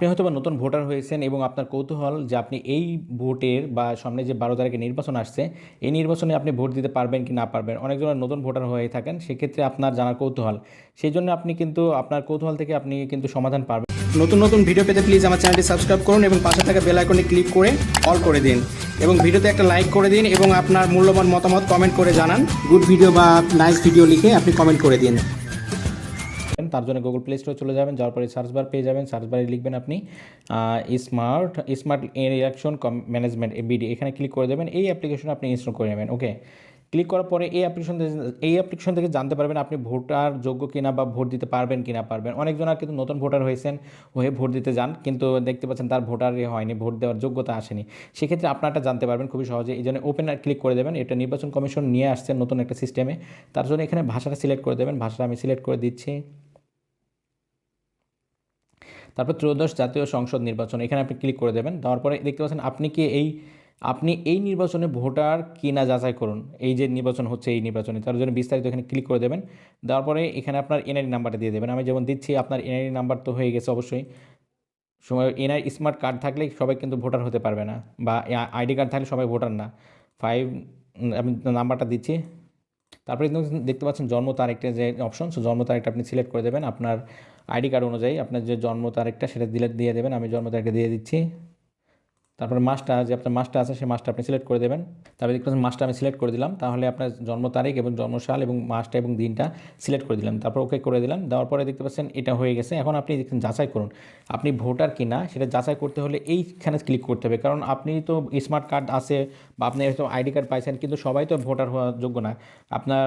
আপনি হয়তোবা নতুন ভোটার হয়েছেন এবং আপনার কৌতূহল যে আপনি এই ভোটের বা সামনে যে 12 তারিখে নির্বাচন আসছে, এই নির্বাচনে আপনি ভোট দিতে পারবেন কি না পারবেন। অনেকজন নতুন ভোটার হয়ে থাকেন, সেক্ষেত্রে আপনার জানার কৌতূহল। সেই জন্য আপনি কিন্তু আপনার কৌতূহল থেকে আপনি কিন্তু সমাধান পাবেন। নতুন নতুন ভিডিও পেতে প্লিজ আমার চ্যানেলটি সাবস্ক্রাইব করুন এবং পাশে থাকা বেল আইকনে ক্লিক করে অল করে দিন এবং ভিডিওতে একটা লাইক করে দিন এবং আপনার মূল্যবান মতামত কমেন্ট করে জানান। গুড ভিডিও বা নাইস ভিডিও লিখে আপনি কমেন্ট করে দিন। তার জন্য গুগল প্লে স্টোরে চলে যাবেন, যাওয়ার পরে সার্চ বার পেয়ে যাবেন। সার্চ বারে লিখবেন আপনি smart smart election management ABD, এখানে ক্লিক করে দেবেন। এই অ্যাপ্লিকেশন আপনি ইনস্টল করে নেবেন। ওকে, ক্লিক করার পরে এই অ্যাপ্লিকেশন থেকে জানতে পারবেন আপনি ভোটার যোগ্য কিনা বা ভোট দিতে পারবেন কিনা পারবেন। অনেকজন আর কিন্তু নতুন ভোটার হয়েছেন, হয়ে ভোট দিতে যান, কিন্তু দেখতে পাচ্ছেন তার ভোটারই হয়নি, ভোট দেওয়ার যোগ্যতা আসেনি। সেক্ষেত্রে আপনারটা জানতে পারবেন খুবই সহজে। এই জন্য ওপেন ক্লিক করে দেবেন। এটা নির্বাচন কমিশন নিয়ে আসছে নতুন একটা সিস্টেমে, তার জন্য এখানে ভাষাটা সিলেক্ট করে দেবেন। ভাষাটা আমি সিলেক্ট করে দিচ্ছি। তারপর ত্রয়োদশ জাতীয় সংসদ নির্বাচন, এখানে আপনি ক্লিক করে দেবেন। দেওয়ার পরে দেখতে পাচ্ছেন আপনি এই নির্বাচনে ভোটার কিনা যাচাই করুন। এই যে নির্বাচন হচ্ছে এই নির্বাচনে, তার জন্য বিস্তারিত এখানে ক্লিক করে দেবেন। দেওয়ার পরে এখানে আপনার এনআইডি নাম্বারটা দিয়ে দেবেন। আমি যেমন দিচ্ছি, আপনার এনআইডি নাম্বার তো হয়ে গেছে অবশ্যই। সময় এনআই স্মার্ট কার্ড থাকলে সবাই কিন্তু ভোটার হতে পারবে না, বা আইডি কার্ড থাকলে সবাই ভোটার না। ফাইভ, আমি নাম্বারটা দিচ্ছি। তারপরে কিন্তু দেখতে পাচ্ছেন জন্ম তারিখটা যে অপশন, সো জন্ম তারিখটা আপনি সিলেক্ট করে দেবেন। আপনার আইডি কার্ড অনুযায়ী আপনার যে জন্ম তারিখটা সেটা দিয়ে দেবেন। আমি জন্ম তারিখটা দিয়ে দিচ্ছি। তারপরে মাসটা, যে আপনার মাসটা আছে সেই মাসটা আপনি সিলেক্ট করে দেবেন। তারপরে দেখতে পাচ্ছেন মাসটা আমি সিলেক্ট করে দিলাম। তাহলে আপনার জন্ম তারিখ এবং জন্মসাল এবং মাসটা এবং দিনটা সিলেক্ট করে দিলাম। তারপর ওকে করে দিলাম। দেওয়ার পরে দেখতে পাচ্ছেন এটা হয়ে গেছে। এখন আপনি যাচাই করুন আপনি ভোটার কিনা। সেটা যাচাই করতে হলে এইখানে ক্লিক করতে হবে, কারণ আপনি তো স্মার্ট কার্ড আছে বা আপনি হয়তো আইডি কার্ড পাইছেন, কিন্তু সবাই তো ভোটার হওয়ার যোগ্য না। আপনার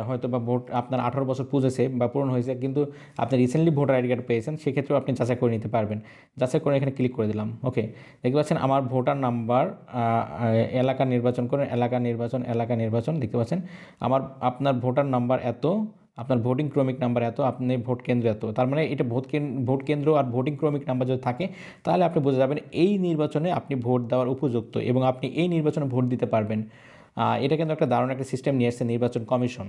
হয়তো বা ভোট আপনার 18 বছর পুজেছে বা পূরণ হয়েছে, কিন্তু আপনি রিসেন্টলি ভোটার আইডি কার্ড পেয়েছেন, সেক্ষেত্রেও আপনি যাচাই করে নিতে পারবেন। যাচাই করে এখানে ক্লিক করে দিলাম। ওকে, দেখতে পাচ্ছেন আমার ভোটার নাম্বার, এলাকা নির্বাচন করেন, এলাকা নির্বাচন দেখতে পাচ্ছেন আমার আপনার ভোটার নাম্বার এত, আপনার ভোটিং ক্রমিক নাম্বার এত, আপনি ভোট কেন্দ্র এত। তার মানে এটা ভোট কেন্দ্র আর ভোটিং ক্রমিক নাম্বার যদি থাকে, তাহলে আপনি বুঝে যাবেন এই নির্বাচনে আপনি ভোট দেওয়ার উপযুক্ত এবং আপনি এই নির্বাচনে ভোট দিতে পারবেন। এটা কিন্তু একটা দারুণ একটা সিস্টেম নিয়ে এসেছে নির্বাচন কমিশন।